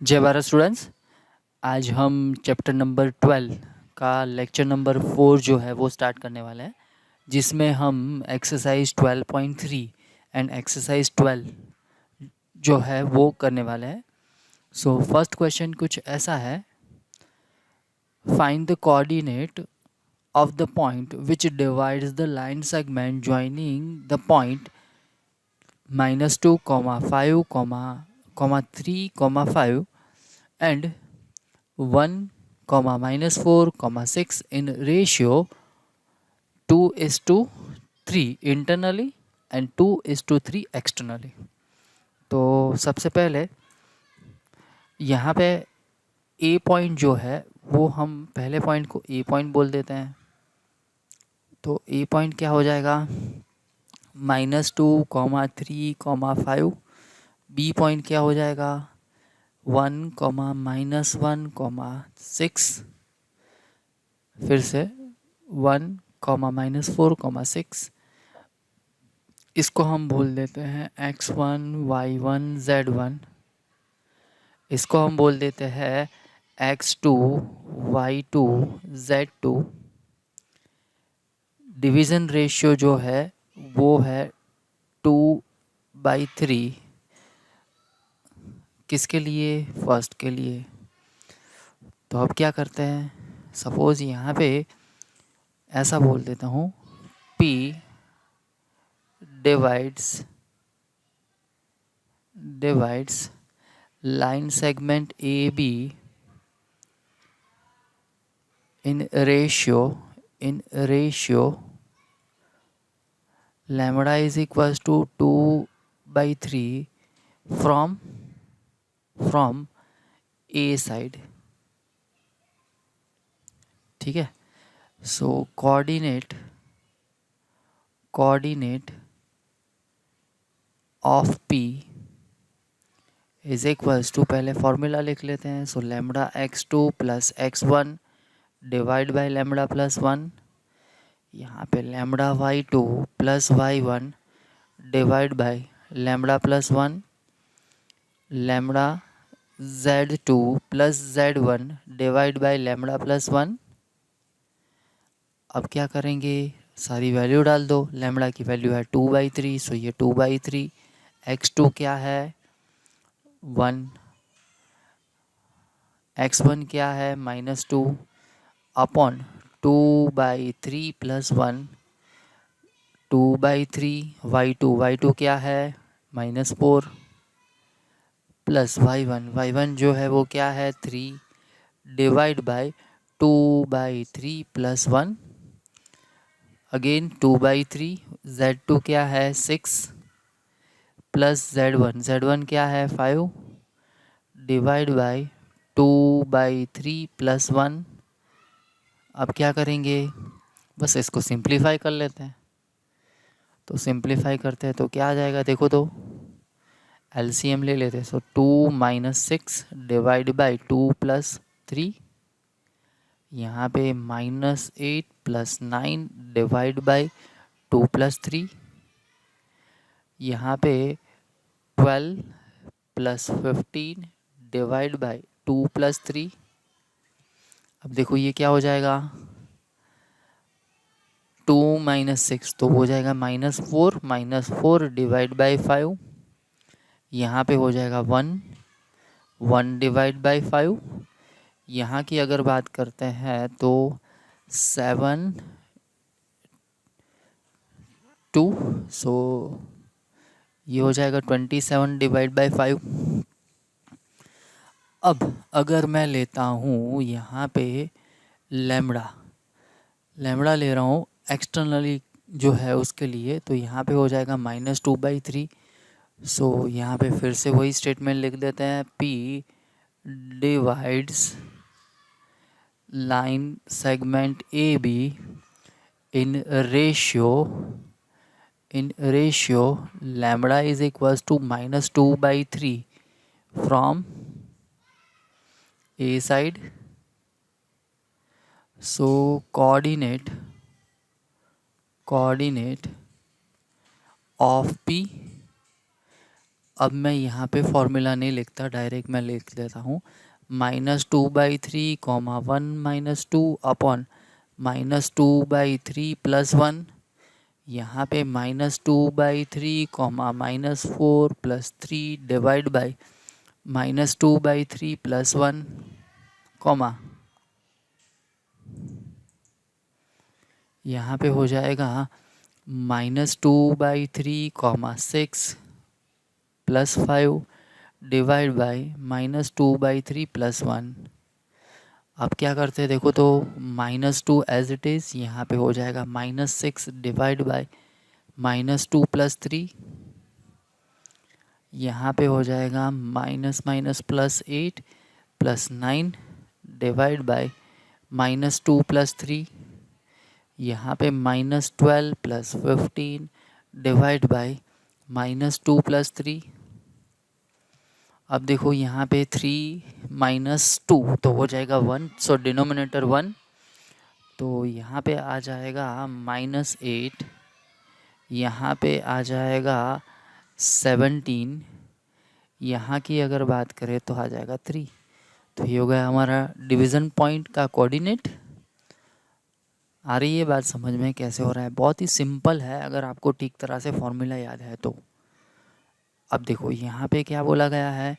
जय भारत स्टूडेंट्स। आज हम चैप्टर नंबर 12 का लेक्चर नंबर 4 जो है वो स्टार्ट करने वाले हैं, जिसमें हम एक्सरसाइज 12.3 एंड एक्सरसाइज 12 जो है वो करने वाले हैं। सो फर्स्ट क्वेश्चन कुछ ऐसा है, find the coordinate of the point which divides the line segment joining the point -2, 5, 3, 5 and 1, -4, 6 in ratio 2:3 internally and 2:3 externally। तो सबसे पहले यहाँ पे ए पॉइंट जो है वो हम पहले पॉइंट को ए पॉइंट बोल देते हैं। तो ए पॉइंट क्या हो जाएगा, -2, 3, 5। बी पॉइंट क्या हो जाएगा, 1, -1, 6। फिर से 1, -4, 6। इसको हम बोल देते हैं x1, y1, z1। इसको हम बोल देते हैं x2, y2, z2। Division ratio जो है वो है 2/3। किसके लिए, फर्स्ट के लिए। तो अब क्या करते हैं, सपोज़ यहाँ पे ऐसा बोल देता हूँ, P divides line segment AB in ratio lambda is equals to 2/3 from A side। ठीक है। So coordinate of P is equals to, पहले फॉर्मूला लिख लेते हैं। So lambda x2 plus x1 divide by lambda plus 1। यहाँ पे lambda y2 plus y1 divide by lambda plus 1। Lambda z2 plus z1 divide by lambda plus 1। अब क्या करेंगे, सारी वैल्यू डाल दो। लैम्बडा की वैल्यू है 2/3, सो ये 2/3। x2 क्या है 1, x1 क्या है -2 अपॉन 2/3 प्लस 1, 2/3। y2 क्या है -4 प्लस y1 जो है वो क्या है 3 divide bye 2/3 plus 1। Again 2/3। z2 क्या है 6 प्लस z1 क्या है 5 डिवाइड बाय 2/3 प्लस 1। अब क्या करेंगे, बस इसको सिंप्लीफाई कर लेते हैं। तो सिंप्लीफाई करते हैं तो क्या आ जाएगा, देखो तो एलसीएम ले लेते हैं। सो 2 - 6 डिवाइड बाई 2 प्लस 3। यहाँ पे -8 प्लस 9 डिवाइड बाई 2 प्लस 3। यहाँ पे 12 प्लस 15 डिवाइड बाई 2 प्लस 3। अब देखो ये क्या हो जाएगा, 2 - 6 तो हो जाएगा -4 डिवाइड बाई 5। यहाँ पे हो जाएगा 1 डिवाइड बाई 5। यहाँ की अगर बात करते हैं तो 7, 2, सो ये हो जाएगा 27 डिवाइड बाई 5। अब अगर मैं लेता हूँ यहाँ पे लैम्बडा ले रहा हूँ एक्सटर्नली जो है उसके लिए, तो यहाँ पे हो जाएगा -2/3। सो यहाँ पे फिर से वही स्टेटमेंट लिख देते हैं, P divides line segment AB in ratio lambda is equals to -2/3 from A side। So coordinate of P अब मैं यहाँ पे फॉर्मूला नहीं लिखता, डायरेक्ट मैं लिख लेता हूँ -2/3 कॉमा 1 -2 अपॉन -2/3 + 1। यहाँ पे -2/3 कॉमा -4 + 3 डिवाइड बाई -2/3 + 1 कॉमा यहाँ पे हो जाएगा -2/3 कॉमा 6 + 5 डिवाइड बाई -2/3 + 1। अब क्या करते हैं देखो तो -2 एज इट इज़ यहाँ पे हो जाएगा -6 डिवाइड बाई -2 + 3। यहाँ पे हो जाएगा -8 + 9 डिवाइड बाई -2 + 3। यहाँ पे -12 + 15 डिवाइड बाई -2 + 3। अब देखो यहाँ पे 3 - 2 तो हो जाएगा 1, सो डिनोमिनेटर 1। तो यहाँ पे आ जाएगा -8, यहाँ पे आ जाएगा 17, यहाँ की अगर बात करें तो आ जाएगा 3। तो ये हो गया हमारा डिवीज़न पॉइंट का कोऑर्डिनेट। आ रही है बात समझ में कैसे हो रहा है? बहुत ही सिंपल है अगर आपको ठीक तरह से फॉर्मूला याद है तो। अब देखो यहाँ पे क्या बोला गया है,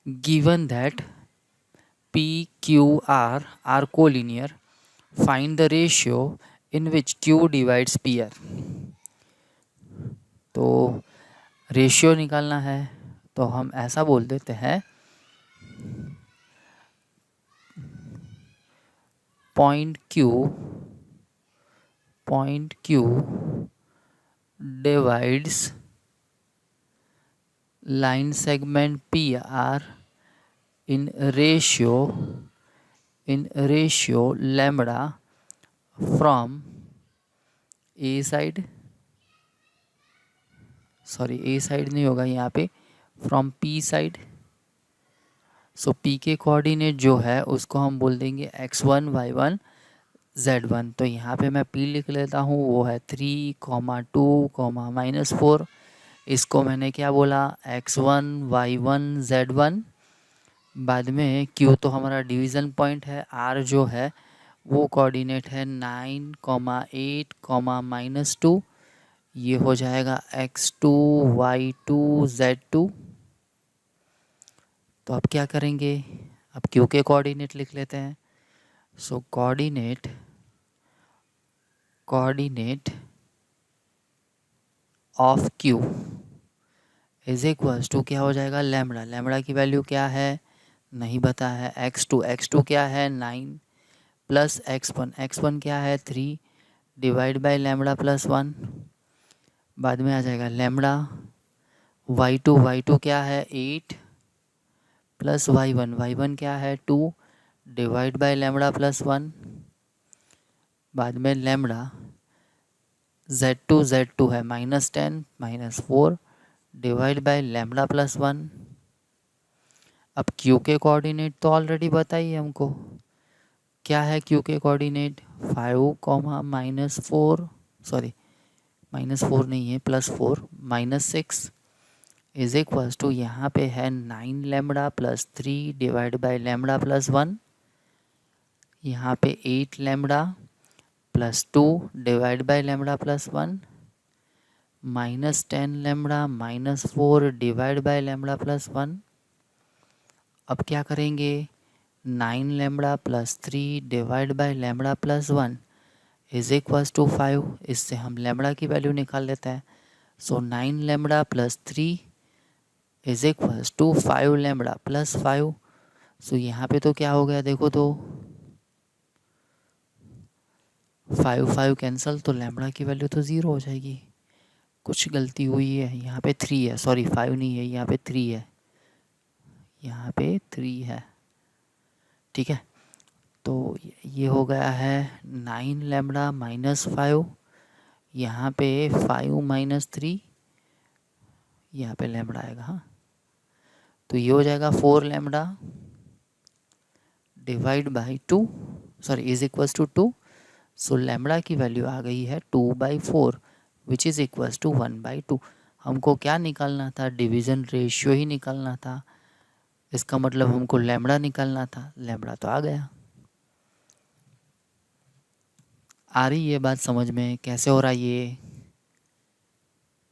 given that P, Q, R are collinear, find the ratio in which Q divides PR। तो रेशियो निकालना है तो हम ऐसा बोल देते हैं point Q divides line segment PR in ratio lambda from A side, sorry A side नहीं होगा यहाँ पे, from P side. So P के कोऑर्डिनेट जो है उसको हम बोल देंगे x1 y1 z1। तो यहाँ पे मैं P लिख लेता हूँ, वो है 3, 2, -4। इसको मैंने क्या बोला, x1 y1 z1। बाद में Q तो हमारा डिवीज़न पॉइंट है, R जो है वो कोऑर्डिनेट है 9, 8, -2। ये हो जाएगा x2 y2 z2। तो अब क्या करेंगे, अब Q के कोऑर्डिनेट लिख लेते हैं। So coordinate of Q is equals to क्या हो जाएगा, लैम्बडा। लैम्बडा की वैल्यू क्या है नहीं पता है, x2 क्या है 9 प्लस x1 क्या है 3 डिवाइड बाय लैम्बडा + 1। बाद में आ जाएगा लैम्बडा। y2 क्या है 8 प्लस y1 क्या है 2 डिवाइड बाय लैम्बडा + 1। बाद में लैम्बडा z2 है -10 -4 डिवाइड बाय लैम्बडा + 1। अब Q के कोऑर्डिनेट तो ऑलरेडी बताइए हमको, क्या है Q के कोऑर्डिनेट 5, -4, सॉरी -4 नहीं है +4 -6 इज इक्वल्स टू यहाँ पे है 9 लैम्बडा + 3 डिवाइड बाय लैम्बडा + 1। यहाँ पे 8 lambda + 2 divide by lambda + 1 -10 lambda -4 divide by lambda + 1। अब क्या करेंगे, 9 lambda + 3 divide by lambda + 1 is equals to 5। इससे हम लैम्बडा की वैल्यू निकाल लेते हैं। So 9 lambda + 3 is equals to 5 lambda + 5। So यहाँ पे तो क्या हो गया देखो तो 5 कैंसिल, तो लैम्बडा की वैल्यू तो 0 हो जाएगी। कुछ गलती हुई है, यहाँ पे 3 है, सॉरी 5 नहीं है, यहाँ पे 3 है, यहाँ पे 3 है, ठीक है। तो ये हो गया है 9 लैम्बडा -5, यहाँ पे 5 - 3, यहाँ पे लैम्बडा आएगा। हाँ, तो ये हो जाएगा 4 lambda divide by 2, sorry is equals to 2। So lambda की वैल्यू आ गई है 2/4 विच इज़ इक्वल्स टू 1/2। हमको क्या निकालना था, डिवीज़न रेशियो ही निकालना था। इसका मतलब हमको लैम्बडा निकालना था, लैम्बडा तो आ गया। आ रही है बात समझ में? कैसे हो रहा है ये?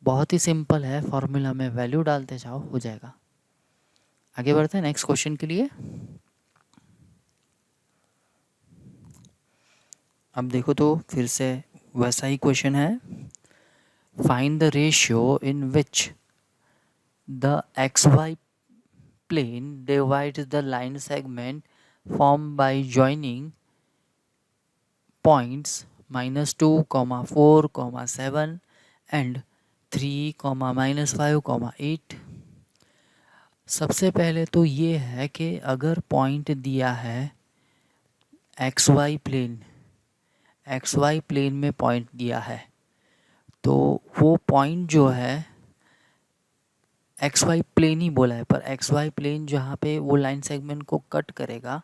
बहुत ही सिंपल है, फॉर्मूला में वैल्यू डालते जाओ, हो जाएगा। आगे बढ़ते हैं नेक्स्ट क्वेश्चन के लिए। अब देखो तो फिर से वैसा ही क्वेश्चन है। Find the ratio in which the X Y plane divides the line segment formed by joining points -2, 4, 7 and 3, -5, 8। सबसे पहले तो ये है कि अगर पॉइंट दिया है एक्स वाई प्लेन में पॉइंट दिया है, तो वो पॉइंट जो है एक्स वाई प्लेन ही बोला है, पर एक्स वाई प्लेन जहाँ पे वो लाइन सेगमेंट को कट करेगा,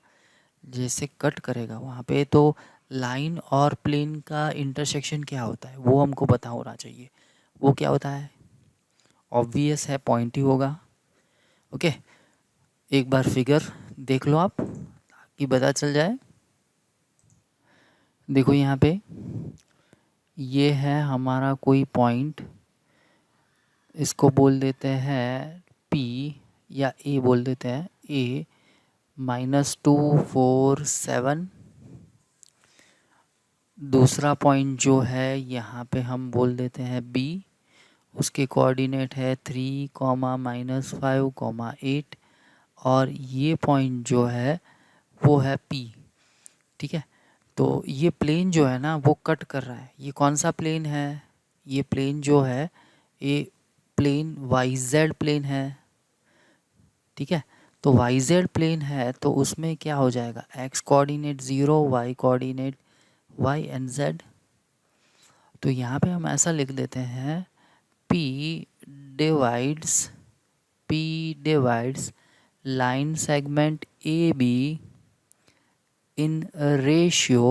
जैसे कट करेगा वहाँ पे, तो लाइन और प्लेन का इंटरसेक्शन क्या होता है वो हमको पता होना चाहिए। वो क्या होता है? ऑब्वियस है, पॉइंट ही होगा। ओके, एक बार फिगर देख लो आप ताकि पता चल जाए। देखो यहाँ पे ये है हमारा कोई पॉइंट, इसको बोल देते हैं P या A बोल देते हैं, A -2, 4, 7। दूसरा पॉइंट जो है यहाँ पे हम बोल देते हैं B, उसके कोऑर्डिनेट है 3, -5, 8। और ये पॉइंट जो है वो है P। ठीक है, तो ये प्लेन जो है ना वो कट कर रहा है। ये कौन सा प्लेन है? ये प्लेन जो है ये प्लेन YZ प्लेन है। ठीक है, तो YZ प्लेन है तो उसमें क्या हो जाएगा, x coordinate 0, y coordinate y and z। तो यहाँ पे हम ऐसा लिख देते हैं P divides line segment AB in ratio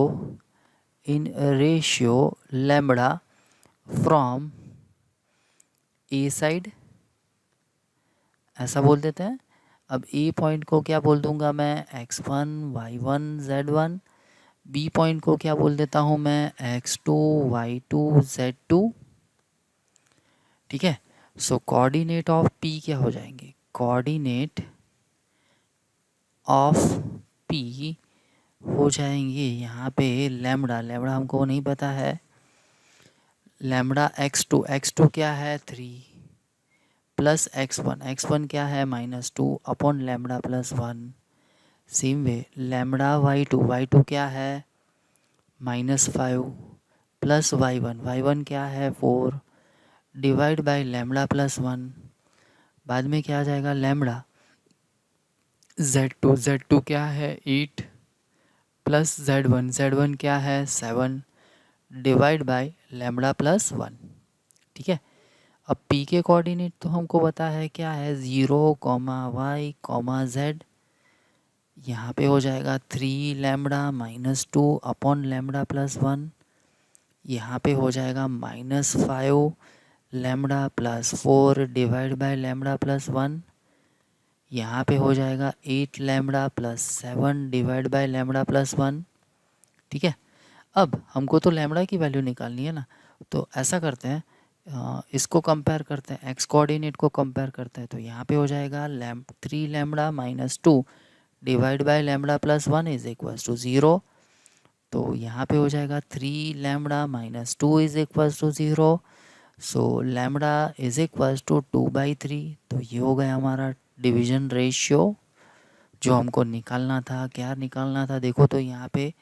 lambda from A side, ऐसा बोल देते हैं। अब A पॉइंट को क्या बोल दूंगा मैं, x1, y1, z1। B point को क्या बोल देता हूँ मैं, x2, y2, z2। ठीक है, सो कोऑर्डिनेट ऑफ P क्या हो जाएंगे, कोऑर्डिनेट ऑफ P हो जाएंगे यहाँ पे लैम्बडा हमको नहीं पता है। लैम्बडा x2 क्या है 3 प्लस x1 क्या है -2 upon lambda +1। Same way lambda y2 क्या है -5 प्लस y1 क्या है 4 डिवाइड बाय लैम्बडा +1। बाद में क्या आ जाएगा, लैम्बडा z2 क्या है 8 प्लस z1 क्या है 7 डिवाइड बाय लैम्बडा +1। ठीक है, अब P के कोऑर्डिनेट तो हमको पता है क्या है 0, y, z। यहाँ पे हो जाएगा 3 लैम्बडा -2 अपॉन लैम्बडा +1। यहाँ पे हो जाएगा -5 लैम्बडा +4 डिवाइड बाय लैम्बडा +1। यहाँ पे हो जाएगा 8 लैम्बडा +7 डिवाइड बाय लैम्बडा +1। ठीक है, अब हमको तो लैम्बडा की वैल्यू निकालनी है ना, तो ऐसा करते हैं इसको कंपेयर करते हैं, एक्स कोऑर्डिनेट को कंपेयर करते हैं। तो यहाँ पे हो जाएगा 3 lambda -2 divide by lambda +1 is equals to 0। तो यहाँ पे हो जाएगा 3 lambda -2 is equals to 0। So lambda is equals to 2/3। तो ये हो गया हमारा डिवीजन रेशियो जो हमको निकालना था। क्या निकालना था, देखो तो यहाँ पे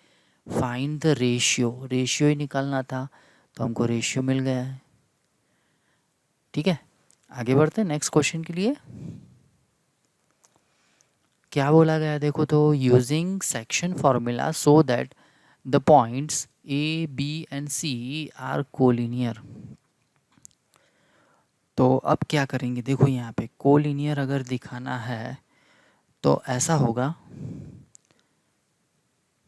फाइंड द रेशियो ही निकालना था, तो हमको रेशियो मिल गया है। ठीक है, आगे बढ़ते हैं नेक्स्ट क्वेश्चन के लिए। क्या बोला गया देखो तो, using section formula so that the points A, B and C are collinear. तो अब क्या करेंगे, देखो यहाँ पे कोलिनियर अगर दिखाना है तो ऐसा होगा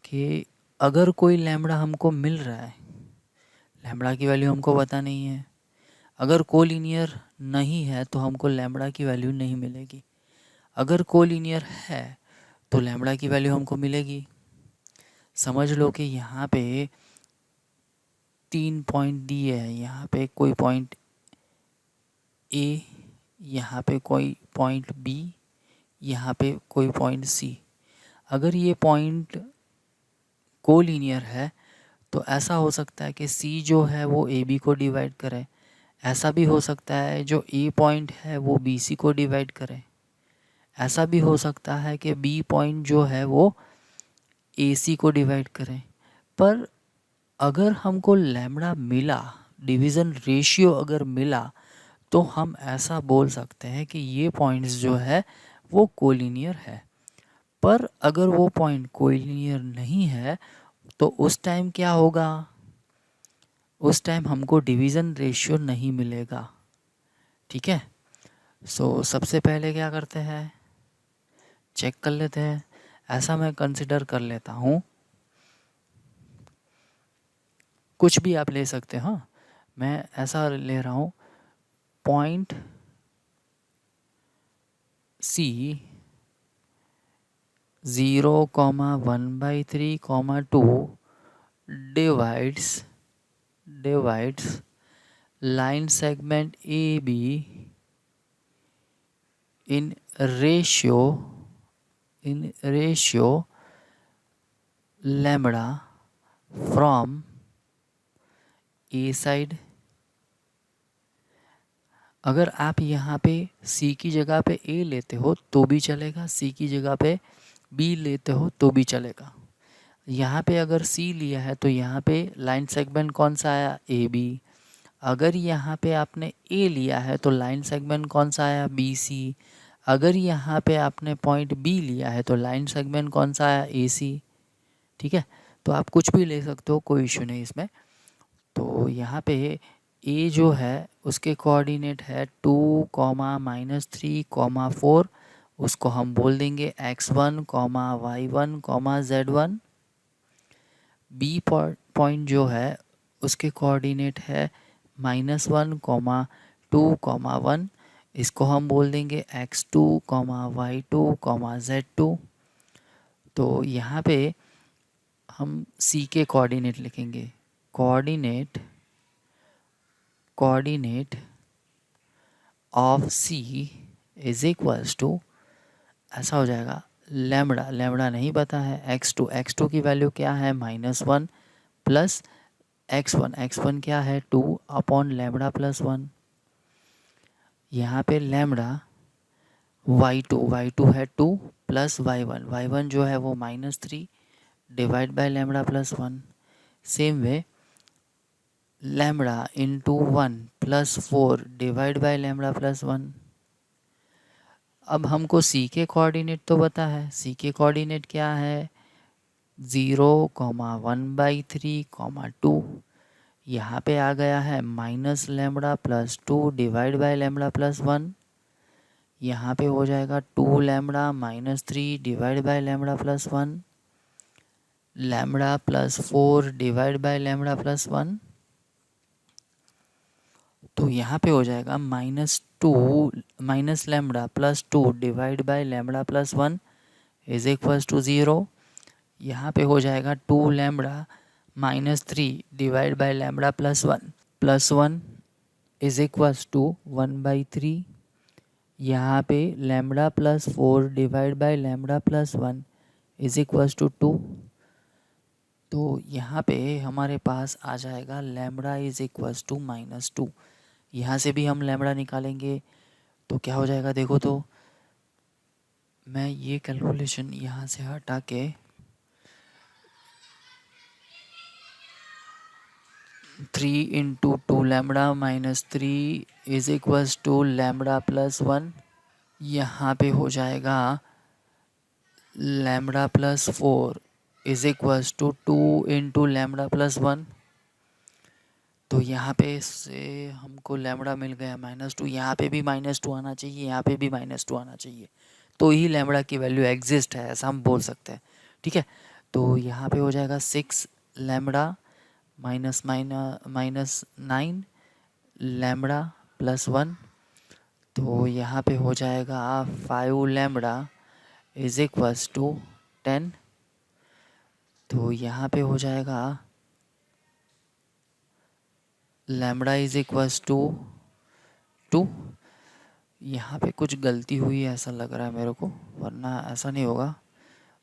कि अगर कोई लैम्बडा हमको मिल रहा है, लैम्बडा की वैल्यू हमको पता नहीं है, अगर कोलिनियर नहीं है तो हमको लैम्बडा की वैल्यू नहीं मिलेगी, अगर कोलिनियर है तो लैम्बडा की वैल्यू हमको मिलेगी। समझ लो कि यहाँ पे 3 पॉइंट दिए हैं, यहाँ पे कोई पॉइंट ए, यहाँ पे कोई पॉइंट बी, यहाँ पे कोई पॉइंट सी। अगर ये पॉइंट कोलिनियर है तो ऐसा हो सकता है कि सी जो है वो ए बी को डिवाइड करे, ऐसा भी हो सकता है जो ए पॉइंट है वो बी सी को डिवाइड करे, ऐसा भी हो सकता है कि बी पॉइंट जो है वो ए सी को डिवाइड करे। पर अगर हमको लैम्बडा मिला, डिवीज़न रेशियो अगर मिला, तो हम ऐसा बोल सकते हैं कि ये पॉइंट्स जो है वो कोलिनियर है। पर अगर वो पॉइंट कोलिनियर नहीं है तो उस टाइम क्या होगा, उस टाइम हमको डिवीज़न रेशियो नहीं मिलेगा। ठीक है, सो सबसे पहले क्या करते हैं, चेक कर लेते हैं। ऐसा मैं कंसिडर कर लेता हूँ, कुछ भी आप ले सकते हैं। हाँ, मैं ऐसा ले रहा हूँ, point C 0,1/3, 2 divides line segment AB in ratio lambda from A side। अगर आप यहाँ पे C की जगह पे A लेते हो तो भी चलेगा, C की जगह पे B लेते हो तो भी चलेगा। यहाँ पे अगर C लिया है तो यहाँ पे लाइन सेगमेंट कौन सा आया, AB। अगर यहाँ पे आपने A लिया है तो लाइन सेगमेंट कौन सा आया, BC। अगर यहाँ पे आपने पॉइंट B लिया है तो लाइन सेगमेंट कौन सा आया, AC। ठीक है, तो आप कुछ भी ले सकते हो, कोई इशू नहीं इसमें। तो यहाँ पे A जो है उसके कोऑर्डिनेट है 2,-3,4, उसको हम बोल देंगे x1, y1, z1। B point जो है उसके कोऑर्डिनेट है -1, -2, -1, इसको हम बोल देंगे x2, y2, z2। तो यहाँ पे हम C के कोऑर्डिनेट लिखेंगे, coordinate of C is equals to, ऐसा हो जाएगा, लैम्बडा नहीं पता है, x2 की वैल्यू क्या है, -1 प्लस x1 क्या है, 2/λ+1। यहाँ पे लैम्बडा y2 है 2 प्लस y1 जो है वो -3 divide by λ+1। Same way lambda into 1 + 4 divide by λ+1। अब हमको C के कोऑर्डिनेट तो पता है, C के कोऑर्डिनेट क्या है, 0,1/3, 2। यहाँ पे आ गया है -λ+2 डिवाइड बाय λ+1। यहाँ पे हो जाएगा 2λ - 3 डिवाइड बाय λ+1, λ+4 डिवाइड बाय λ+1। तो यहाँ पे हो जाएगा -λ+2 divide by λ+1 is equals to 0। यहाँ पे हो जाएगा 2λ - 3 divide by λ+1 is equals to 1/3। यहाँ पे λ+4 divide by λ+1 is equals to 2। तो यहाँ पे हमारे पास आ जाएगा लैम्बडा इज इक्वल्स टू -2। यहाँ से भी हम लैम्बडा निकालेंगे तो क्या हो जाएगा, देखो तो मैं ये कैलकुलेशन यहाँ से हटा के 3 × 2λ - 3 इज इक्वल्स टू λ+1। यहाँ पे हो जाएगा λ+4 इज इक्वल्स टू 2 × λ+1। तो यहाँ पे से हमको लैम्बडा मिल गया -2, यहाँ पे भी -2 आना चाहिए, यहाँ पे भी -2 आना चाहिए, तो ही लैम्बडा की वैल्यू एग्जिस्ट है, ऐसा हम बोल सकते हैं। ठीक है, तो यहाँ पे हो जाएगा 6λ - -9 λ प्लस 1, तो यहाँ पे हो जाएगा 5 लैम्बडा इज इक्वल्स टू 10। तो यहाँ पे हो जाएगा लैम्बडा इज इक्वल्स टू 2। यहाँ पे कुछ गलती हुई है ऐसा लग रहा है मेरे को, वरना ऐसा नहीं होगा।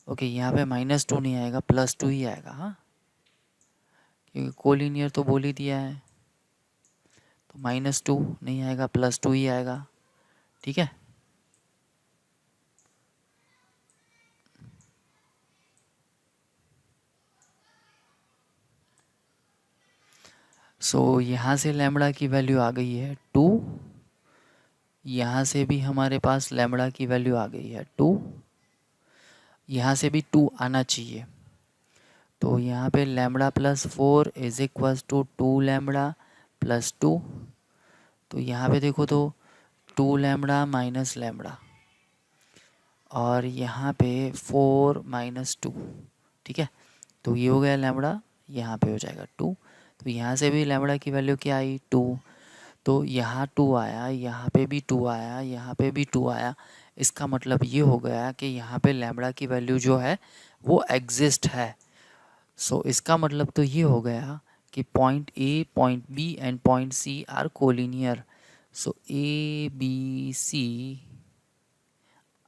ओके, यहाँ पे -2 नहीं आएगा, +2 ही आएगा। हाँ, क्योंकि कोलिनियर तो बोल ही दिया है, तो -2 नहीं आएगा, +2 ही आएगा। ठीक है, सो यहाँ से लैम्बडा की वैल्यू आ गई है 2, यहाँ से भी हमारे पास लैम्बडा की वैल्यू आ गई है 2, यहाँ से भी 2 आना चाहिए। तो यहाँ पे lambda +4 is equals to 2 lambda +2। तो यहाँ पे देखो तो 2 लैम्बडा माइनस लैम्बडा, और यहाँ पे 4 - 2। ठीक है, तो ये हो गया लैम्बडा, यहाँ पे हो जाएगा 2। तो यहाँ से भी लैम्बडा की वैल्यू क्या आई, 2। तो यहाँ 2 आया, यहाँ पे भी 2 आया, यहाँ पे भी 2 आया। इसका मतलब ये हो गया कि यहाँ पे लैम्बडा की वैल्यू जो है वो एग्जिस्ट है। सो इसका मतलब तो ये हो गया कि point A, point B and point C are collinear. So A B C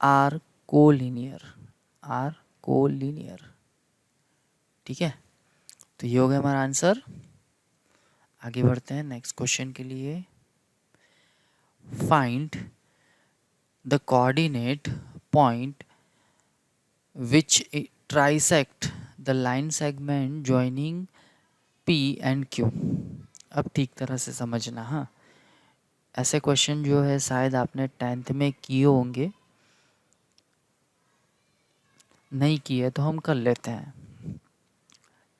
are collinear, are collinear. ठीक है, तो ये हो गया हमारा आंसर। आगे बढ़ते हैं नेक्स्ट क्वेश्चन के लिए। Find the coordinate point which trisect the line segment joining P and Q। अब ठीक तरह से समझना। हाँ, ऐसे क्वेश्चन जो है शायद आपने 10th में किए होंगे, नहीं किए तो हम कर लेते हैं।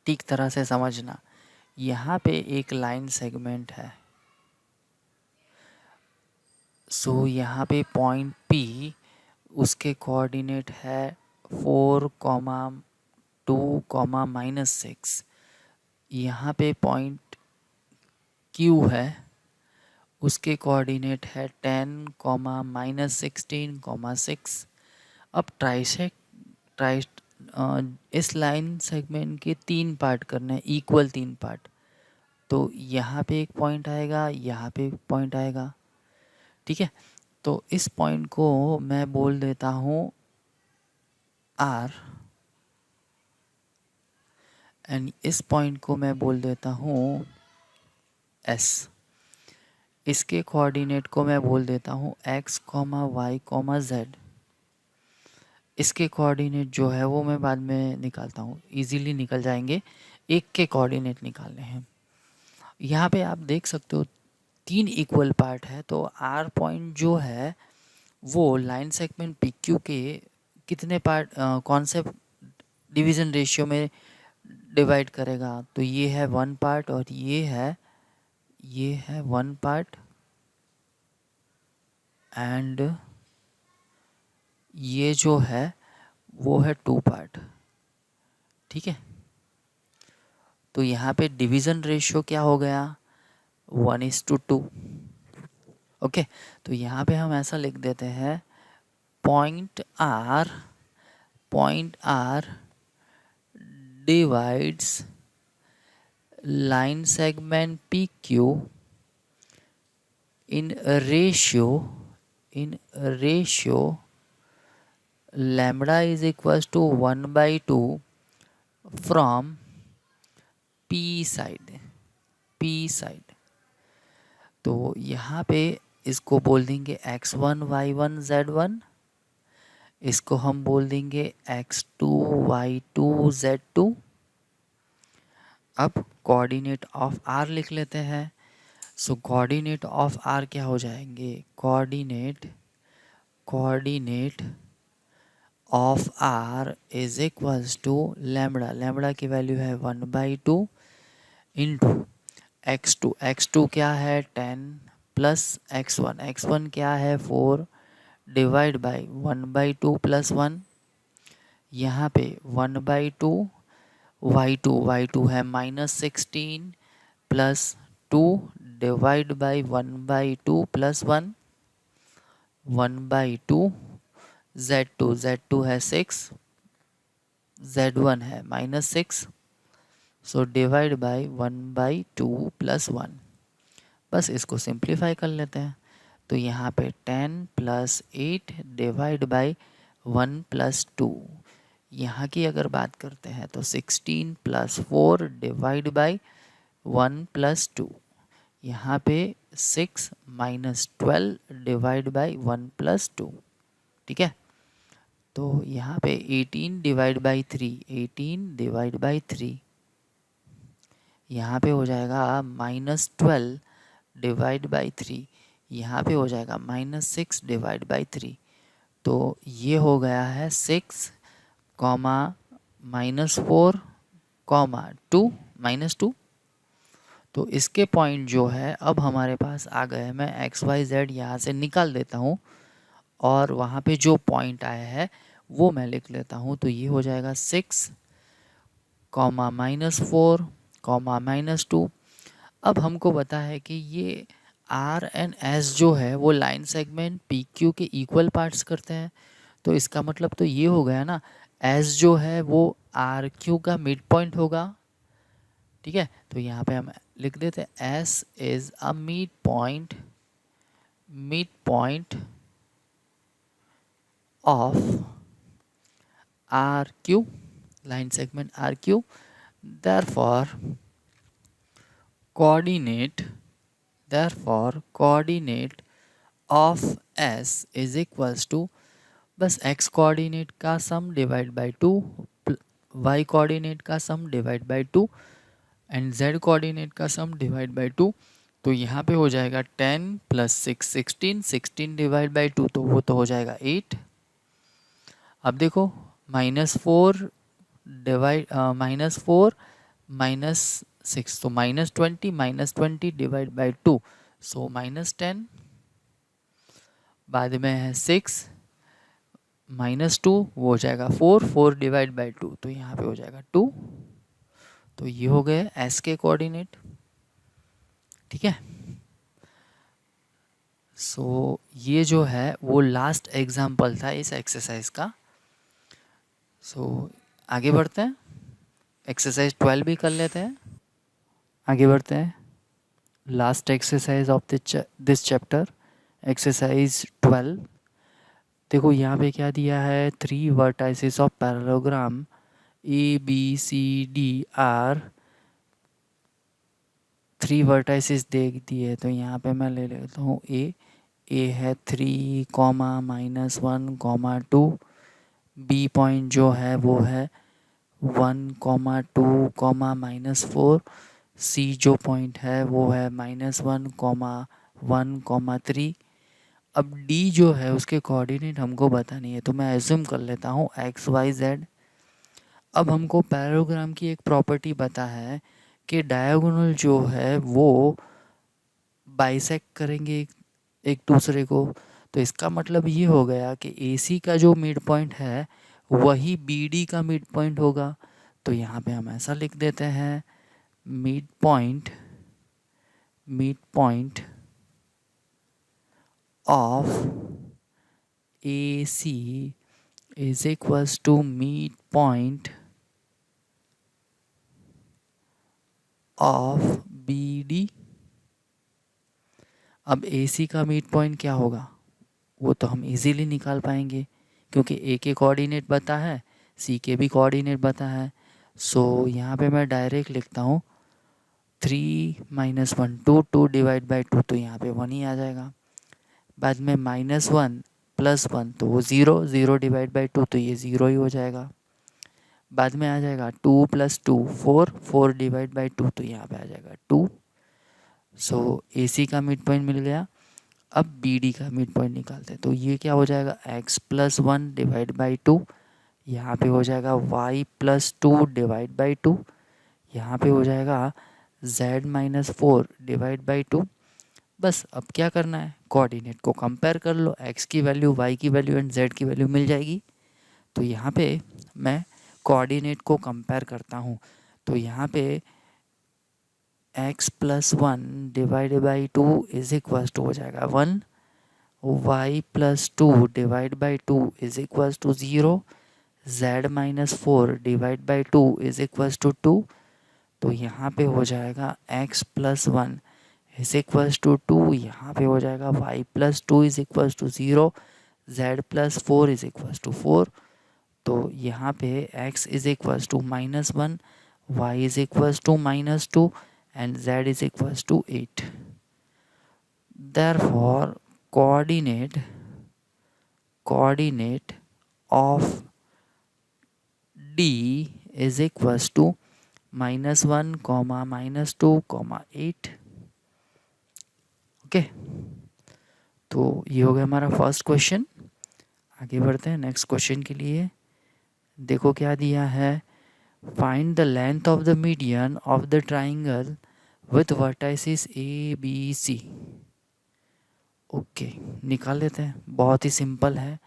ठीक तरह से समझना। यहाँ पे एक लाइन सेगमेंट है, सो यहाँ पे पॉइंट P, उसके कोऑर्डिनेट है 4, 2, -6। यहाँ पे पॉइंट Q है, उसके कोऑर्डिनेट है 10, -16, 6। अब इस लाइन सेगमेंट के 3 पार्ट करने हैं, इक्वल 3 पार्ट। तो यहाँ पे एक पॉइंट आएगा, यहाँ पे एक पॉइंट आएगा। ठीक है, तो इस पॉइंट को मैं बोल देता हूँ R, एंड इस पॉइंट को मैं बोल देता हूँ S। इसके कोऑर्डिनेट को मैं बोल देता हूँ x, y, z। इसके कोऑर्डिनेट जो है वो मैं बाद में निकालता हूँ, इजीली निकल जाएंगे। एक के कोऑर्डिनेट निकालने हैं। यहाँ पे आप देख सकते हो 3 इक्वल पार्ट है, तो R पॉइंट जो है वो लाइन सेगमेंट PQ के कितने पार्ट, कौन से डिवीज़न रेशियो में डिवाइड करेगा। तो ये है 1 पार्ट, और ये है 1 पार्ट, एंड ये जो है वो है 2 पार्ट। ठीक है, तो यहाँ पे डिवीज़न रेशियो क्या हो गया, 1:2। ओके, तो यहाँ पे हम ऐसा लिख देते हैं, point R divides line segment PQ in ratio lambda is equals to 1/2 from P side। तो यहाँ पे इसको बोल देंगे x1, y1, z1। इसको हम बोल देंगे x2, y2, z2। अब कोऑर्डिनेट ऑफ R लिख लेते हैं। सो कोऑर्डिनेट ऑफ R क्या हो जाएंगे, coordinate of R is equals to lambda की वैल्यू है 1/2 इंटू x2 क्या है 10 प्लस x1 क्या है 4 डिवाइड बाई 1/2 प्लस 1। यहाँ पे 1/2 y2 है -16 plus two divide by 1/2 plus 1, 1/2 z2 है 6, z1 है -6, सो डिवाइड बाई 1/2 प्लस 1। बस इसको सिंप्लीफाई कर लेते हैं। तो यहाँ पे 10 + 8 डिवाइड बाई 1 + 2। यहाँ की अगर बात करते हैं तो 16 + 4 डिवाइड बाई 1 + 2। यहाँ पे 6 - 12 डिवाइड बाई 1 + 2। ठीक है, तो यहाँ पे 18 डिवाइड बाई 3, 18 डिवाइड बाई 3। यहाँ पे हो जाएगा -12 डिवाइड बाई 3, यहाँ पे हो जाएगा -6 डिवाइड बाई 3। तो ये हो गया है 6, -4, -2, -2। तो इसके पॉइंट जो है अब हमारे पास आ गए। मैं XYZ यहाँ से निकाल देता हूँ और वहाँ पे जो पॉइंट आया है वो मैं लिख लेता हूँ। तो ये हो जाएगा 6, -4, -2। अब हमको पता है कि ये R एंड S जो है वो लाइन सेगमेंट PQ के इक्वल पार्ट्स करते हैं। तो इसका मतलब तो ये हो गया ना, S जो है वो RQ का मिड पॉइंट होगा। ठीक है, तो यहाँ पे हम लिख देते हैं S is a mid point of RQ, line segment RQ। therefore coordinate of S is equals to, बस x कोऑर्डिनेट का sum divide by 2, y coordinate का sum divide by 2 and z coordinate का सम डिवाइड बाई 2। तो यहाँ पे हो जाएगा 10 + 6 16, 16 divide by 2 तो वो तो हो जाएगा 8। अब देखो -4 डिवाइड -4 -6 तो -20 डिवाइड बाई 2 सो -10। बाद में है 6 -2 वो हो जाएगा 4, 4 डिवाइड बाई 2 तो यहाँ पे हो जाएगा 2। तो ये हो गए S के कोऑर्डिनेट। ठीक है, सो ये जो है वो लास्ट एग्जाम्पल था इस एक्सरसाइज का। सो आगे बढ़ते हैं, एक्सरसाइज 12 भी कर लेते हैं। आगे बढ़ते हैं, last exercise of this chapter, exercise 12। देखो यहाँ पे क्या दिया है, 3 vertices of parallelogram ABCD three vertices दे दिए। तो यहाँ पे मैं ले लेता हूँ ए है 3, -1, 2। बी पॉइंट जो है वो है 1, 2, -4। सी जो पॉइंट है वो है -1, 1, 3। अब डी जो है उसके कोऑर्डिनेट हमको बतानी है, तो मैं एज्यूम कर लेता हूँ XYZ। अब हमको पैरेललोग्राम की एक प्रॉपर्टी पता है कि डायगोनल जो है वो बाइसेक्ट करेंगे एक दूसरे को। तो इसका मतलब ये हो गया कि AC का जो मिड पॉइंट है वही BD का मिड पॉइंट होगा। तो यहाँ पे हम ऐसा लिख देते हैं, mid point of AC is equals to mid point of BD। अब AC का मिड पॉइंट क्या होगा वो तो हम इजीली निकाल पाएंगे, क्योंकि A के कोऑर्डिनेट पता है, C के भी कोऑर्डिनेट पता है। सो यहाँ पे मैं डायरेक्ट लिखता हूँ 3 - 1 2, 2 डिवाइड बाई 2 तो यहाँ पे 1 ही आ जाएगा। बाद में -1 + 1 तो वो 0, 0 डिवाइड बाई 2 तो ये 0 ही हो जाएगा। बाद में आ जाएगा 2 + 2 4, 4 डिवाइड बाई 2 तो यहाँ पे आ जाएगा 2। सो AC का मिड पॉइंट मिल गया। अब BD का मिड पॉइंट निकालते हैं, तो ये क्या हो जाएगा, x + 1 डिवाइड बाई 2। यहाँ पे हो जाएगा y + 2 डिवाइड बाई 2। यहाँ पे हो जाएगा z - 4 डिवाइड बाई 2। बस अब क्या करना है, कोऑर्डिनेट को कंपेयर कर लो, x की वैल्यू, y की वैल्यू एंड z की वैल्यू मिल जाएगी। तो यहाँ पे मैं कोऑर्डिनेट को कंपेयर करता हूँ। तो यहाँ पे x plus 1 divide by 2 is equal to हो जाएगा 1, y plus 2 divide by 2 is equal to 0, z minus 4 divide by 2 is equal to 2। तो यहाँ पे हो जाएगा x plus 1 is equal to 2, यहाँ पे हो जाएगा y plus 2 is equal to 0, z plus 4 is equal to 4। तो यहाँ पे x is equal to -1, y is equal to -2 and z is equals to 8. Therefore, coordinate of D is equals to -1, -2, 8. Okay, तो ये हो गया हमारा first question. आगे बढ़ते हैं नेक्स्ट क्वेश्चन के लिए। देखो क्या दिया है, find the length of the median of the triangle with vertices A B C. Okay, निकाल लेते हैं, बहुत ही सिंपल है।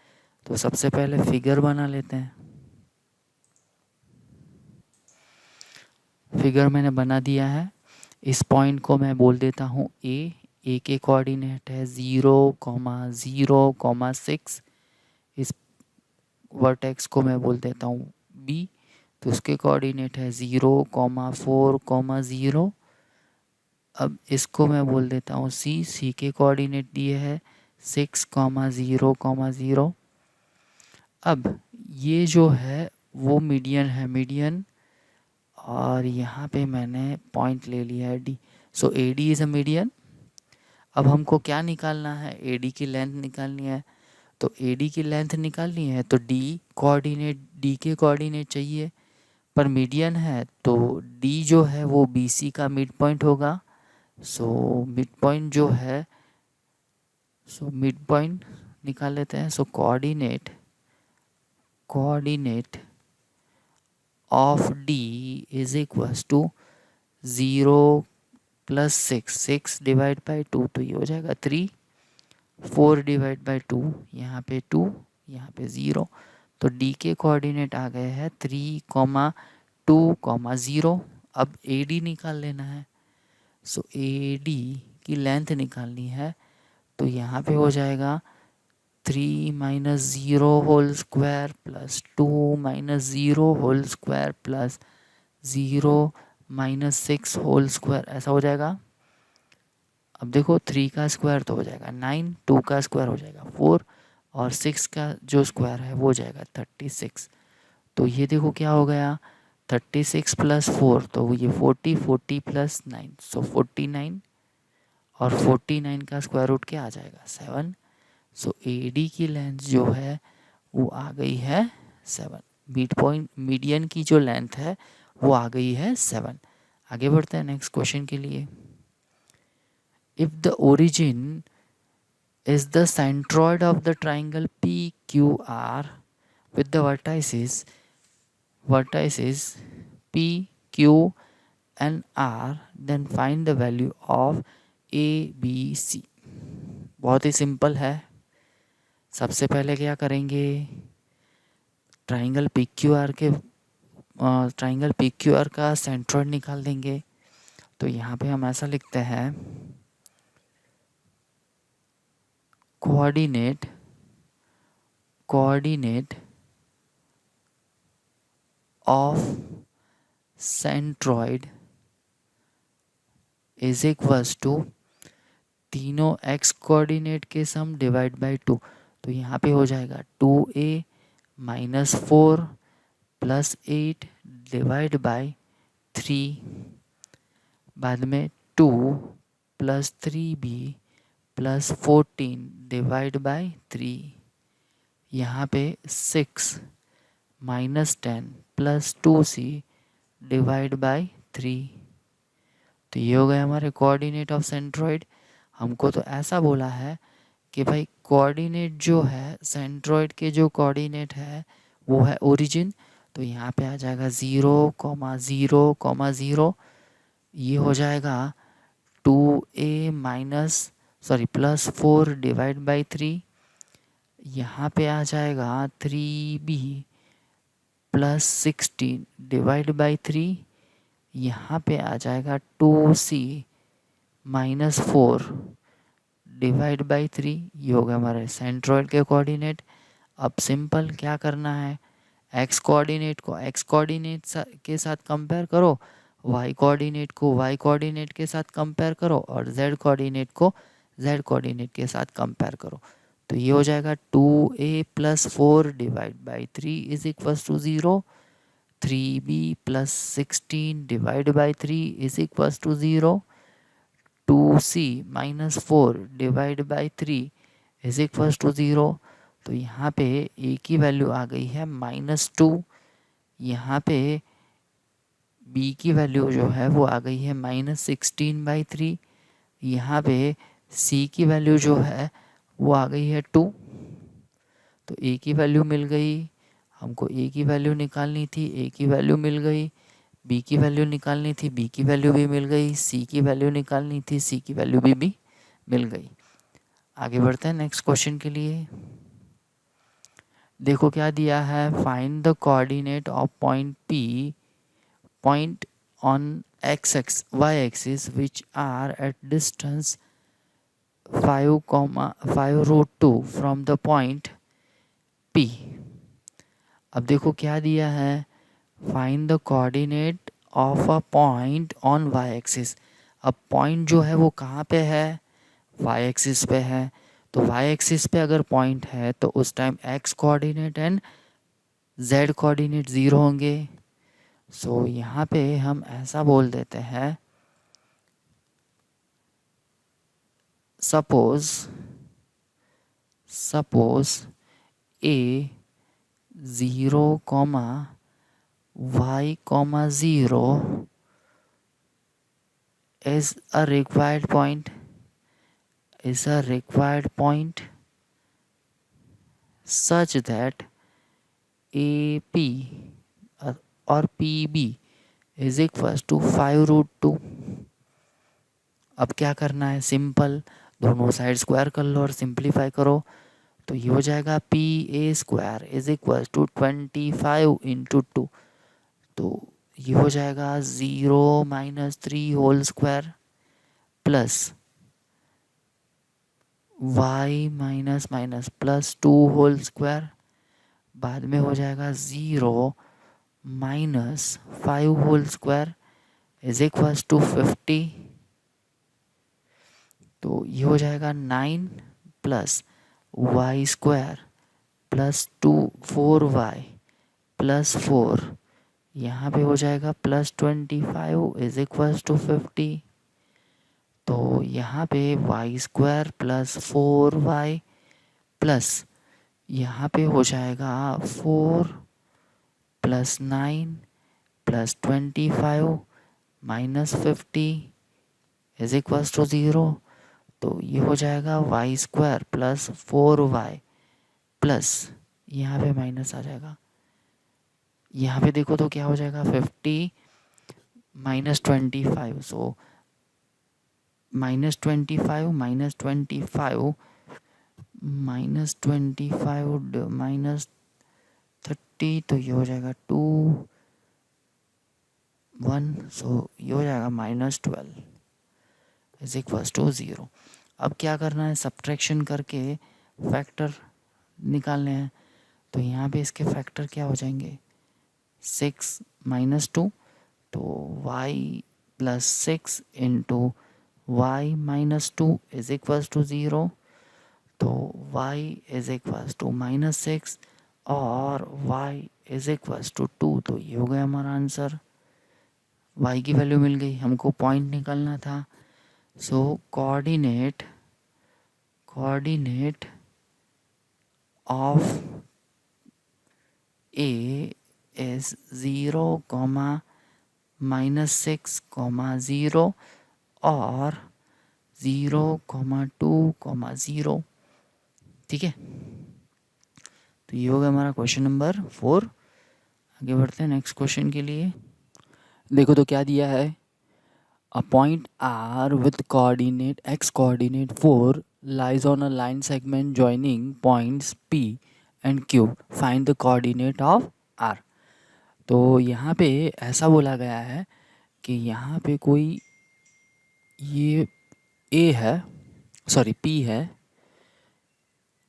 तो सबसे पहले फिगर बना लेते हैं। फिगर मैंने बना दिया है। इस पॉइंट को मैं बोल देता हूँ ए के कोऑर्डिनेट है 0,0,6। इस वर्टेक्स को मैं बोल देता हूँ बी, तो उसके कोऑर्डिनेट है 0,4,0। अब इसको मैं बोल देता हूँ सी के कोऑर्डिनेट दिए है 6,0,0। अब ये जो है वो मीडियन है, मीडियन, और यहाँ पे मैंने पॉइंट ले लिया है D. So A D is a median. अब हमको क्या निकालना है, ए डी की लेंथ निकालनी है। तो ए डी की लेंथ निकालनी है तो डी के कोऑर्डिनेट चाहिए, पर मीडियन है तो डी जो है वो बी सी का मिड पॉइंट होगा। सो मिड पॉइंट जो है, मिड पॉइंट निकाल लेते हैं। So coordinate of D is equals to 0 plus 6 divide by 2, तो ये हो जाएगा 3, 4 डिवाइड बाई 2, यहाँ पे 2, यहाँ पे 0। तो डी के कोऑर्डिनेट आ गए हैं 3,2,0। अब ए डी निकाल लेना है। सो ए डी की लेंथ निकालनी है, तो यहाँ पे हो जाएगा 3 minus 0 whole square plus 2 minus 0 whole square plus 0 minus 6 whole square, ऐसा हो जाएगा। अब देखो 3 का स्क्वायर तो हो जाएगा 9, 2 का स्क्वायर हो जाएगा 4, और 6 का जो स्क्वायर है वो हो जाएगा 36। तो ये देखो क्या हो गया, 36 प्लस 4, तो ये 40, 40 प्लस 9, सो 49, और 49 का स्क्वायर रूट क्या आ जाएगा 7। सो ए डी की लेंथ जो है वो आ गई है 7। मीडियन की जो लेंथ है वो आ गई है 7। आगे बढ़ते हैं नेक्स्ट क्वेश्चन के लिए। If the origin is the centroid of the triangle PQR with the vertices P, Q and R, then find the value of ABC। बहुत ही सिंपल है। सबसे पहले क्या करेंगे, ट्राइंगल PQR का सेंट्रॉइड निकाल देंगे। तो यहाँ पे हम ऐसा लिखते हैं, coordinate of centroid is equals to तीनों x कोऑर्डिनेट के सम डिवाइड बाय 2। तो यहाँ पे हो जाएगा 2a minus 4 plus 8 divide by 3, बाद में 2 plus 3b plus 14 divide by 3, यहाँ पे 6 minus 10 plus 2c divide by 3। तो ये हो गए हमारे कोऑर्डिनेट ऑफ सेंट्रॉइड। हमको तो ऐसा बोला है कि भाई कोऑर्डिनेट जो है सेंट्रॉइड के जो कोऑर्डिनेट है वो है ओरिजिन। तो यहाँ पे आ जाएगा 0,0,0। ये हो जाएगा 2a प्लस 4 डिवाइड बाई 3। यहाँ पे आ जाएगा 3b प्लस 16 डिवाइड बाई 3। यहाँ पे आ जाएगा 2c -4 डिवाइड बाई 3। ये हो गया हमारे सेंट्रॉइड के कोऑर्डिनेट। अब सिंपल क्या करना है, एक्स कोऑर्डिनेट को एक्स कोऑर्डिनेट के साथ कंपेयर करो, वाई कोऑर्डिनेट को वाई कोऑर्डिनेट के साथ कंपेयर करो और जेड कोऑर्डिनेट को जेड कोऑर्डिनेट के साथ कंपेयर करो। तो ये हो जाएगा 2a + 4 divide by 3 is equals to 0, 3b + 16 divide by 3 is equals to 0, 2c - 4 divide by 3 is equals to 0। तो यहाँ पे a की वैल्यू आ गई है -2, यहाँ पे b की वैल्यू जो है वो आ गई है -16/3, यहाँ पे c की वैल्यू जो है वो आ गई है 2। तो a की वैल्यू मिल गई, हमको a की वैल्यू निकालनी थी, a की वैल्यू मिल गई, b की वैल्यू निकालनी थी, b की वैल्यू भी मिल गई, c की वैल्यू निकालनी थी, c की वैल्यू भी मिल गई। आगे बढ़ते हैं नेक्स्ट क्वेश्चन के लिए। देखो क्या दिया है, find the coordinate of point P, point on y axis which are at distance 5,5√2 from the point P। अब देखो क्या दिया है, find the coordinate of a point on y axis. अब पॉइंट जो है वो कहाँ पे है, y एक्सिस पे है। तो y एक्सिस पे अगर पॉइंट है तो उस time x coordinate and z coordinate 0 होंगे। सो यहाँ पे हम ऐसा बोल देते हैं, suppose a 0, y, 0 is a required point, such that AP और PB is equals to 5√2। अब क्या करना है, सिंपल दोनों साइड स्क्वायर कर लो और सिंप्लीफाई करो। तो ये हो जाएगा PA² इज इक्वल टू 25 × 2। तो ये हो जाएगा 0 - 3 whole square plus y +2 whole square, बाद में हो जाएगा 0 - 5 whole square is equals to 50। तो ये हो जाएगा 9 + y² + 4y + 4, यहाँ पे हो जाएगा +25 इज इक्वल्स टू 50। तो यहाँ पे y² + 4y प्लस यहाँ पे हो जाएगा 4 + 9 + 25 - 50 इज इक्वल्स टू 0। तो ये हो जाएगा y² + 4y प्लस यहाँ पे माइनस आ जाएगा, यहाँ पे देखो तो क्या हो जाएगा 50 - 25। सो -25 - 25 -30, तो ये हो जाएगा 2 1। सो ये हो जाएगा -12 इज इक्वल्स टू 0। अब क्या करना है, सब्ट्रैक्शन करके फैक्टर निकालने हैं। तो यहाँ पे इसके फैक्टर क्या हो जाएंगे, 6 - 2, तो y + 6 × y - 2 is equals to 0। तो y इज इक्वल्स टू -6 और y इज इक्वल्स टू 2। तो ये हो गया हमारा आंसर, y की वैल्यू मिल गई, हमको पॉइंट निकालना था। सो कोऑर्डिनेट ऑफ A is 0, -6, 0 और 0, 2, 0। ठीक है, तो ये हो गया हमारा क्वेश्चन नंबर 4। आगे बढ़ते हैं नेक्स्ट क्वेश्चन के लिए। देखो तो क्या दिया है, a point R with coordinate x coordinate 4 lies on a line segment joining points P and Q. Find the coordinate of R. तो यहाँ पे ऐसा बोला गया है कि यहाँ पे कोई ये ए है, सॉरी पी है,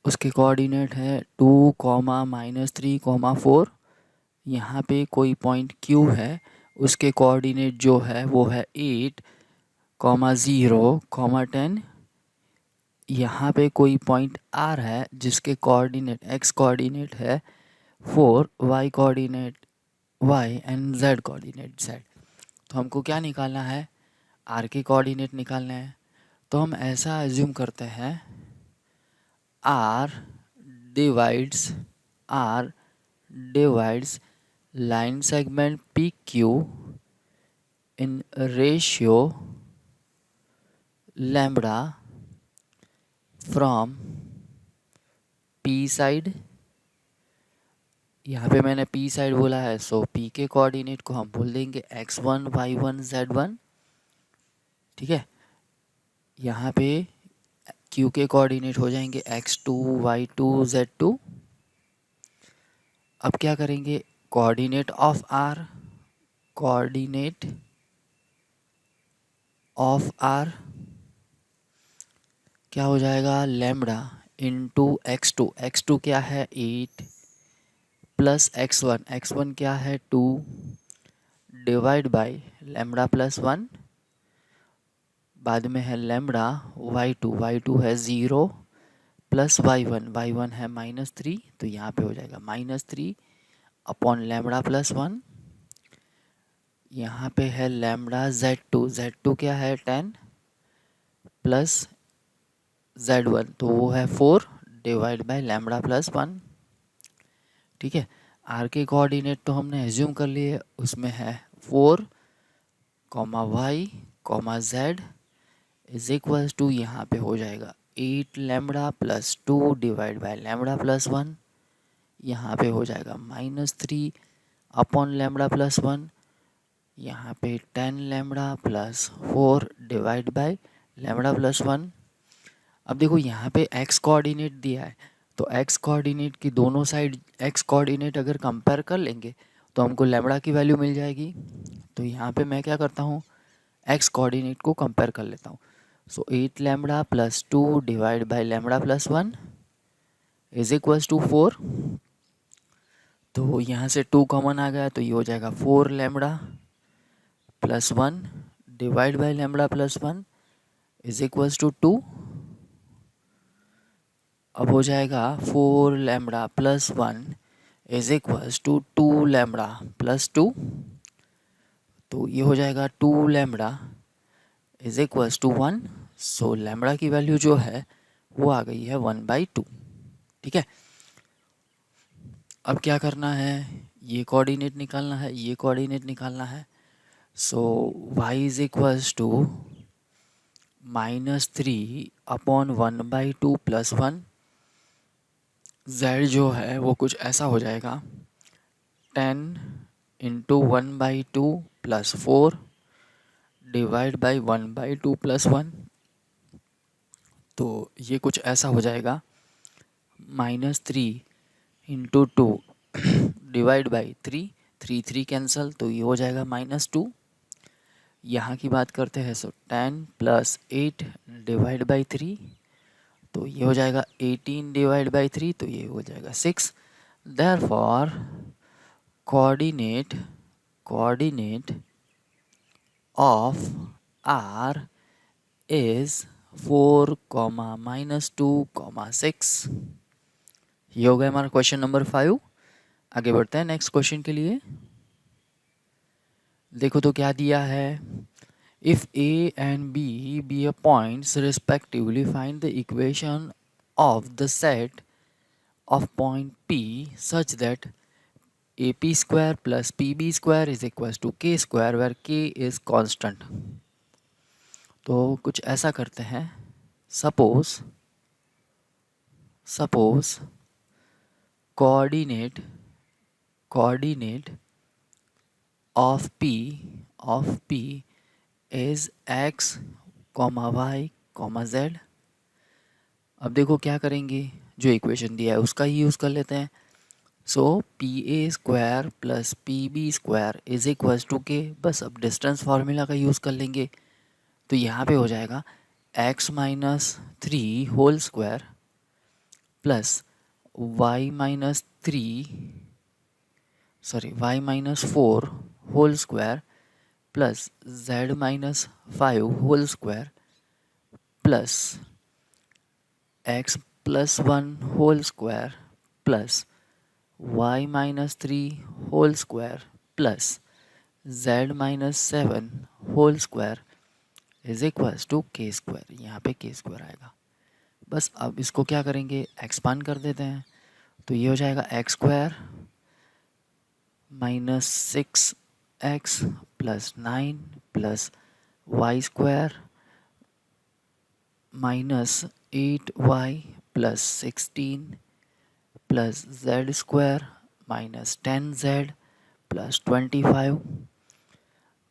उसके कोऑर्डिनेट है 2, -3, 4। यहाँ पे कोई पॉइंट क्यू है, उसके कोऑर्डिनेट जो है वो है 8, 0, 10। यहाँ पे कोई पॉइंट आर है जिसके कोऑर्डिनेट एक्स कोऑर्डिनेट है 4, Y coordinate Y and Z coordinate Z. तो हमको क्या निकालना है, आर के कोऑर्डिनेट निकालने हैं। तो हम ऐसा एज्यूम करते हैं R divides line segment P Q in ratio lambda from P side. यहाँ पे मैंने पी साइड बोला है, सो पी के कोऑर्डिनेट को हम बोल देंगे x1 y1 z1। ठीक है, यहाँ पे क्यू के कोऑर्डिनेट हो जाएंगे x2 y2 z2। अब क्या करेंगे, कोऑर्डिनेट ऑफ आर क्या हो जाएगा, लैम्बडा इंटू x2 क्या है 8 प्लस x1 क्या है 2 डिवाइड बाय लैम्बडा प्लस 1। बाद में है लैम्बडा y2 है 0 प्लस y1 है -3। तो यहाँ पे हो जाएगा -3 अपॉन लैम्बडा प्लस 1। यहाँ पे है लैम्बडा z2 क्या है 10 प्लस z1 तो वो है 4 डिवाइड बाय लैम्बडा प्लस 1। ठीक है, आर के कोऑर्डिनेट तो हमने एज्यूम कर लिए, उसमें है 4, y, z is equals to यहाँ पे हो जाएगा 8 lambda plus 2 divide by lambda plus 1। यहाँ पे हो जाएगा -3 अपॉन लैम्बडा प्लस 1। यहाँ पे 10 lambda plus 4 divide by lambda plus 1। अब देखो यहाँ पे x कोऑर्डिनेट दिया है, तो x कोऑर्डिनेट की दोनों साइड x कोऑर्डिनेट अगर कंपेयर कर लेंगे तो हमको लैम्बडा की वैल्यू मिल जाएगी। तो यहाँ पे मैं क्या करता हूँ, x कोऑर्डिनेट को कंपेयर कर लेता हूँ। So 8 lambda plus 2 divide by lambda plus 1 is equals to 4। तो यहाँ से 2 कॉमन आ गया, तो ये हो जाएगा 4 lambda plus 1 divide by lambda plus 1 is equals to 2। अब हो जाएगा 4 lambda plus 1 is equals to 2 lambda plus 2। तो ये हो जाएगा 2 lambda is equals to 1। So lambda की वैल्यू जो है वो आ गई है 1/2। ठीक है, अब क्या करना है, ये कोऑर्डिनेट निकालना है, ये कोऑर्डिनेट निकालना है। So y is equals to -3 upon 1/2 plus 1। z जो है वो कुछ ऐसा हो जाएगा 10 into 1/2 plus 4 divide by 1/2 plus 1। तो ये कुछ ऐसा हो जाएगा -3 इंटू 2 डिवाइड बाई 3 कैंसल, तो ये हो जाएगा -2। यहाँ की बात करते हैं, सो 10 प्लस 8 डिवाइड बाई 3, तो ये हो जाएगा 18 डिवाइड बाई 3, तो ये हो जाएगा 6। Therefore coordinate of R is 4, -2, 6। ये हो गया हमारा क्वेश्चन नंबर 5। आगे बढ़ते हैं नेक्स्ट क्वेश्चन के लिए। देखो तो क्या दिया है, if A and B be a points respectively find the equation of the set of point P such that AP square plus PB square is equals to K square where K is constant। तो कुछ ऐसा करते हैं, suppose coordinate of P is x, y, z। अब देखो क्या करेंगे, जो इक्वेशन दिया है उसका ही यूज़ कर लेते हैं। So PA² plus PB² is equals to K, बस अब डिस्टेंस फार्मूला का यूज़ कर लेंगे। तो यहाँ पे हो जाएगा x minus 3 whole square plus y minus 4 whole square plus z minus 5 whole square plus x plus 1 whole square plus y minus 3 whole square plus z minus 7 whole square is equals to k²। यहाँ पे k² आएगा। बस अब इसको क्या करेंगे, expand कर देते हैं। तो ये हो जाएगा x² minus 6x plus 9 plus y² minus 8y plus 16 plus z² minus 10z plus 25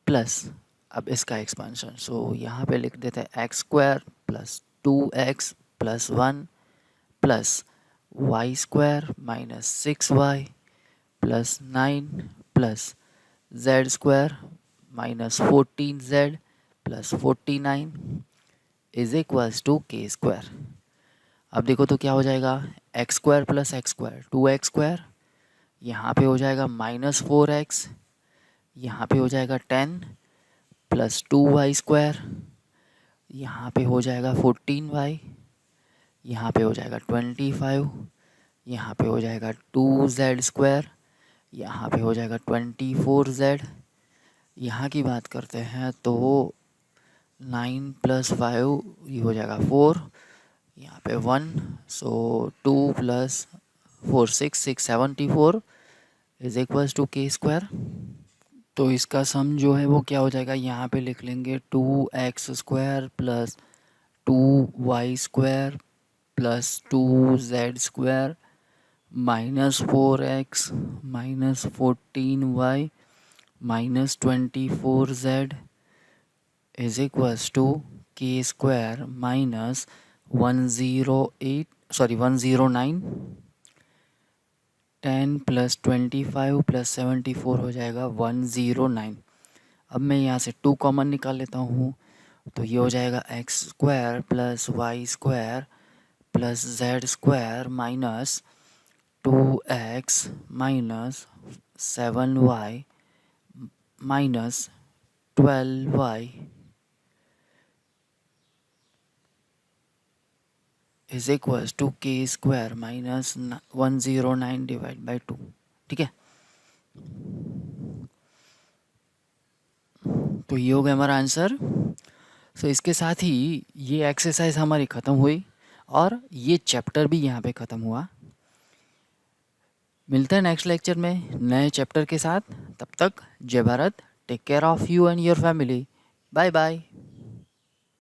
plus अब इसका एक्सपांशन। सो यहाँ पे लिख देते हैं x² plus 2x plus 1 plus y² minus 6y plus 9 plus z² minus 14z plus 49 is equals to k²। अब देखो तो क्या हो जाएगा, x² प्लस x², 2x², यहाँ पे हो जाएगा माइनस 4x, यहाँ पे हो जाएगा 10 प्लस 2y², यहाँ पे हो जाएगा 14y, यहाँ पे हो जाएगा 25, यहाँ पे हो जाएगा 2z², यहाँ पे हो जाएगा 24z। यहाँ की बात करते हैं तो 9 प्लस 5 ये हो जाएगा 4, यहाँ पे 1, so 2 plus 4 6 74 is equals to k²। तो इसका सम जो है वो क्या हो जाएगा, यहाँ पे लिख लेंगे 2x² plus 2y² plus 2z² minus 4x minus 14y minus 24z is equals to k² minus 109। 10 plus 25 plus 74 हो जाएगा 109। अब मैं यहाँ से 2 कॉमन निकाल लेता हूँ, तो ये हो जाएगा x² plus y² plus z² minus 2x minus 7y minus 12y is equals to k² minus 109 divide by 2। ठीक है, तो ये हो गया हमारा आंसर। सो इसके साथ ही ये एक्सरसाइज हमारी ख़त्म हुई और ये चैप्टर भी यहाँ पे ख़त्म हुआ। मिलते हैं नेक्स्ट लेक्चर में नए चैप्टर के साथ। तब तक जय Bharat, take care of you and your family. Bye bye.